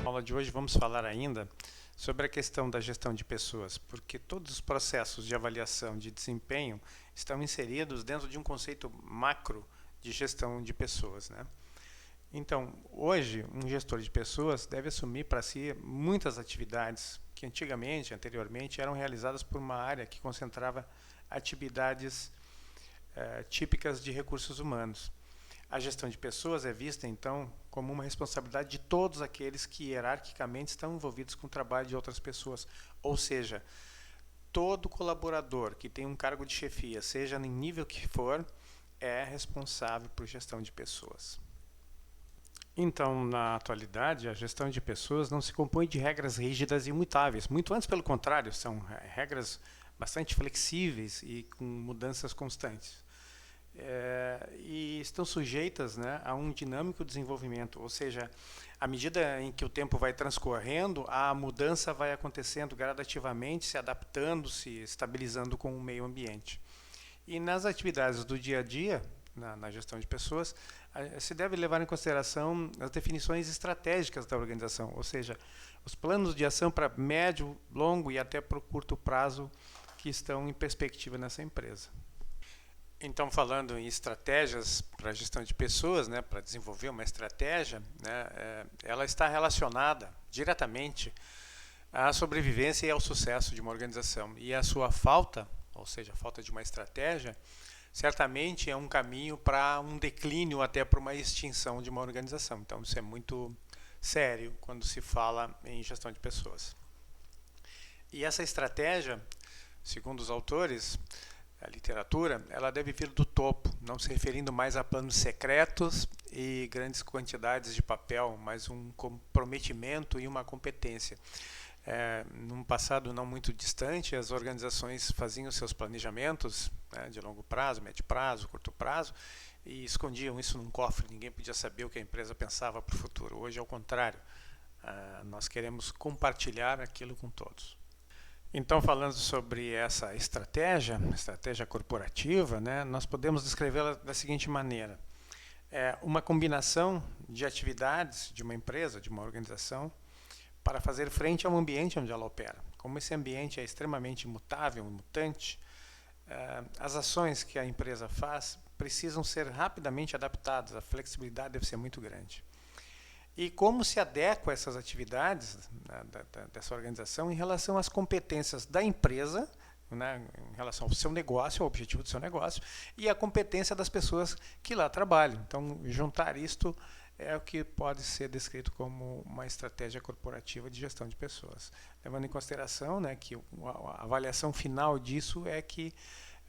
aula de hoje vamos falar ainda sobre a questão da gestão de pessoas, porque todos os processos de avaliação de desempenho estão inseridos dentro de um conceito macro de gestão de pessoas, né? Então, hoje, um gestor de pessoas deve assumir para si muitas atividades que anteriormente, eram realizadas por uma área que concentrava atividades típicas de recursos humanos. A gestão de pessoas é vista, então, como uma responsabilidade de todos aqueles que hierarquicamente estão envolvidos com o trabalho de outras pessoas. Ou seja, todo colaborador que tem um cargo de chefia, seja em nível que for, é responsável por gestão de pessoas. Então, na atualidade, a gestão de pessoas não se compõe de regras rígidas e imutáveis. Muito antes, pelo contrário, são regras bastante flexíveis e com mudanças constantes. E estão sujeitas, né, a um dinâmico desenvolvimento, ou seja, à medida em que o tempo vai transcorrendo, a mudança vai acontecendo gradativamente, se adaptando, se estabilizando com o meio ambiente. E nas atividades do dia a dia, na gestão de pessoas, se deve levar em consideração as definições estratégicas da organização, ou seja, os planos de ação para médio, longo e até para o curto prazo que estão em perspectiva nessa empresa. Então, falando em estratégias para a gestão de pessoas, né, para desenvolver uma estratégia, né, ela está relacionada diretamente à sobrevivência e ao sucesso de uma organização. E a sua falta, ou seja, a falta de uma estratégia, certamente é um caminho para um declínio, até para uma extinção de uma organização. Então, isso é muito sério quando se fala em gestão de pessoas. E essa estratégia, segundo os autores, a literatura, ela deve vir do topo, não se referindo mais a planos secretos e grandes quantidades de papel, mas um comprometimento e uma competência. Num passado não muito distante, as organizações faziam seus planejamentos, né, de longo prazo, médio prazo, curto prazo, e escondiam isso num cofre, ninguém podia saber o que a empresa pensava para o futuro. Hoje é o contrário, nós queremos compartilhar aquilo com todos. Então, falando sobre essa estratégia corporativa, né, nós podemos descrevê-la da seguinte maneira. É uma combinação de atividades de uma empresa, de uma organização, para fazer frente ao ambiente onde ela opera. Como esse ambiente é extremamente mutável, mutante, as ações que a empresa faz precisam ser rapidamente adaptadas, a flexibilidade deve ser muito grande. E como se adequa essas atividades, né, dessa organização em relação às competências da empresa, né, em relação ao seu negócio, ao objetivo do seu negócio, e à competência das pessoas que lá trabalham. Então, juntar isto é o que pode ser descrito como uma estratégia corporativa de gestão de pessoas. Levando em consideração, né, que a avaliação final disso é que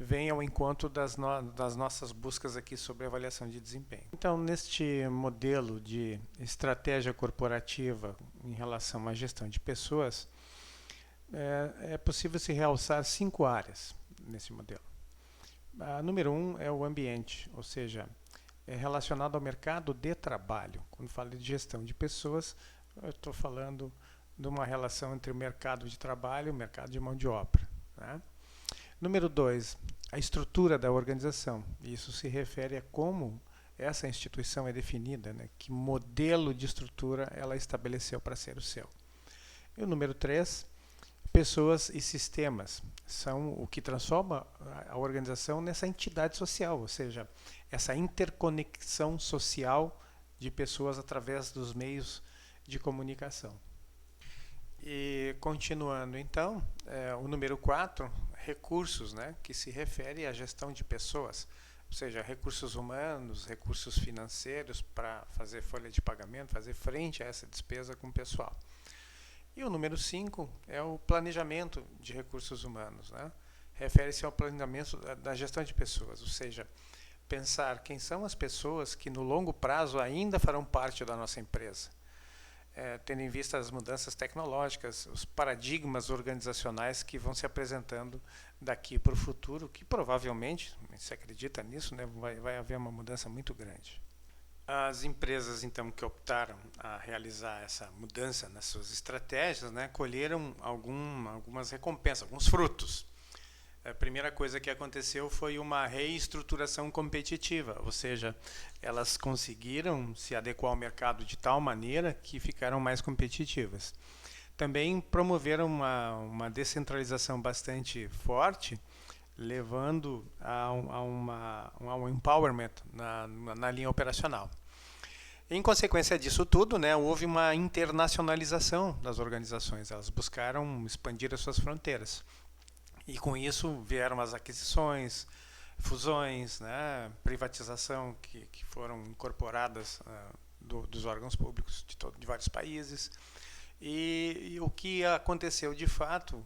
vem ao encontro das nossas buscas aqui sobre avaliação de desempenho. Então, neste modelo de estratégia corporativa em relação à gestão de pessoas, é possível se realçar 5 áreas nesse modelo. A número 1 é o ambiente, ou seja, é relacionado ao mercado de trabalho. Quando falo de gestão de pessoas, eu estou falando de uma relação entre o mercado de trabalho e o mercado de mão de obra, né? Número 2, a estrutura da organização. Isso se refere a como essa instituição é definida, né? Que modelo de estrutura ela estabeleceu para ser o seu. E o número 3, pessoas e sistemas. São o que transforma a organização nessa entidade social, ou seja, essa interconexão social de pessoas através dos meios de comunicação. E continuando então, o número 4, recursos, né, que se refere à gestão de pessoas, ou seja, recursos humanos, recursos financeiros para fazer folha de pagamento, fazer frente a essa despesa com o pessoal. E o número 5 é o planejamento de recursos humanos, né? Refere-se ao planejamento da gestão de pessoas, ou seja, pensar quem são as pessoas que no longo prazo ainda farão parte da nossa empresa. Tendo em vista as mudanças tecnológicas, os paradigmas organizacionais que vão se apresentando daqui para o futuro, que provavelmente, se acredita nisso, né, vai haver uma mudança muito grande. As empresas, então, que optaram a realizar essa mudança nas suas estratégias, né, colheram algumas recompensas, alguns frutos. A primeira coisa que aconteceu foi uma reestruturação competitiva, ou seja, elas conseguiram se adequar ao mercado de tal maneira que ficaram mais competitivas. Também promoveram uma descentralização bastante forte, levando a um empowerment na linha operacional. Em consequência disso tudo, né, houve uma internacionalização das organizações. Elas buscaram expandir as suas fronteiras. E com isso vieram as aquisições, fusões, né, privatização que foram incorporadas dos órgãos públicos de vários países. E o que aconteceu de fato,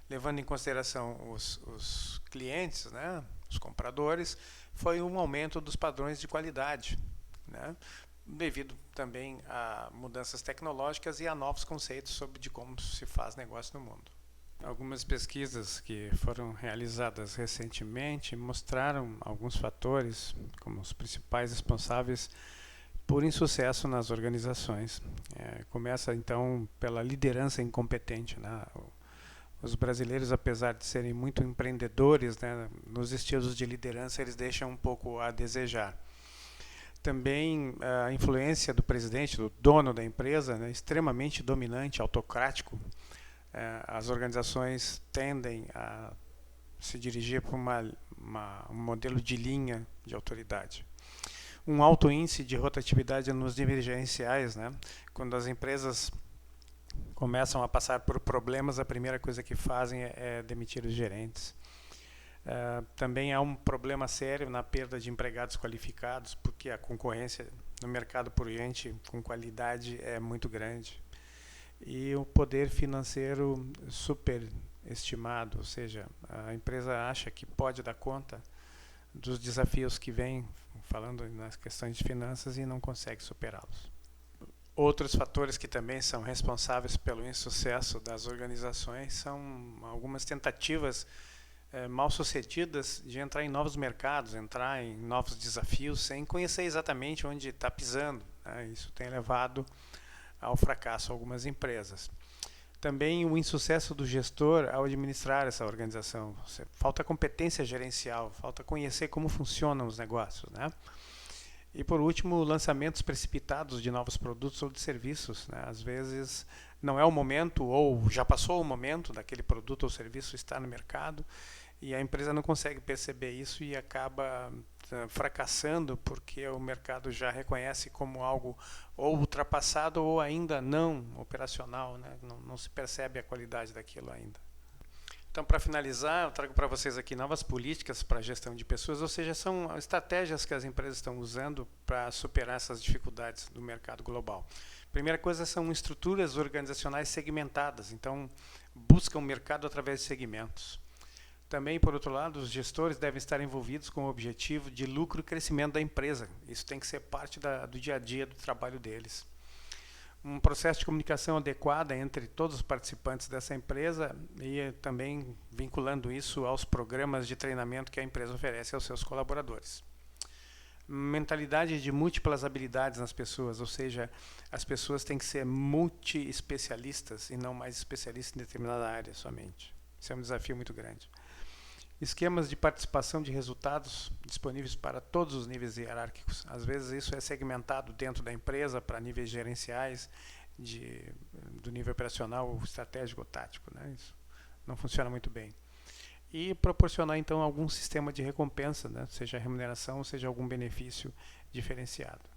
levando em consideração os clientes, né, os compradores, foi um aumento dos padrões de qualidade, né, devido também a mudanças tecnológicas e a novos conceitos sobre de como se faz negócio no mundo. Algumas pesquisas que foram realizadas recentemente mostraram alguns fatores como os principais responsáveis por insucesso nas organizações. Começa então pela liderança incompetente, né? Os brasileiros, apesar de serem muito empreendedores, né, nos estilos de liderança eles deixam um pouco a desejar. Também a influência do presidente, do dono da empresa, né, extremamente dominante, autocrático. As organizações tendem a se dirigir para um modelo de linha de autoridade. Um alto índice de rotatividade nos níveis gerenciais, né? Quando as empresas começam a passar por problemas, a primeira coisa que fazem é demitir os gerentes. Também há um problema sério na perda de empregados qualificados, porque a concorrência no mercado por gente com qualidade é muito grande. E o poder financeiro superestimado, ou seja, a empresa acha que pode dar conta dos desafios que vêm, falando nas questões de finanças, e não consegue superá-los. Outros fatores que também são responsáveis pelo insucesso das organizações são algumas tentativas mal sucedidas de entrar em novos mercados, entrar em novos desafios, sem conhecer exatamente onde está pisando, né? Isso tem levado ao fracasso algumas empresas. Também o insucesso do gestor ao administrar essa organização. Falta competência gerencial, falta conhecer como funcionam os negócios, né? E por último, lançamentos precipitados de novos produtos ou de serviços, né? Às vezes não é o momento ou já passou o momento daquele produto ou serviço estar no mercado e a empresa não consegue perceber isso e acaba fracassando porque o mercado já reconhece como algo ou ultrapassado ou ainda não operacional, né? Não se percebe a qualidade daquilo ainda. Então, para finalizar, eu trago para vocês aqui novas políticas para a gestão de pessoas, ou seja, são estratégias que as empresas estão usando para superar essas dificuldades do mercado global. Primeira coisa são estruturas organizacionais segmentadas, então buscam o mercado através de segmentos. Também, por outro lado, os gestores devem estar envolvidos com o objetivo de lucro e crescimento da empresa. Isso tem que ser parte do dia a dia do trabalho deles. Um processo de comunicação adequada entre todos os participantes dessa empresa e também vinculando isso aos programas de treinamento que a empresa oferece aos seus colaboradores. Mentalidade de múltiplas habilidades nas pessoas, ou seja, as pessoas têm que ser multi-especialistas e não mais especialistas em determinada área somente. Isso é um desafio muito grande. Esquemas de participação de resultados disponíveis para todos os níveis hierárquicos. Às vezes isso é segmentado dentro da empresa para níveis gerenciais, do nível operacional, estratégico ou tático, né? Isso não funciona muito bem. E proporcionar então algum sistema de recompensa, né? Seja remuneração, seja algum benefício diferenciado.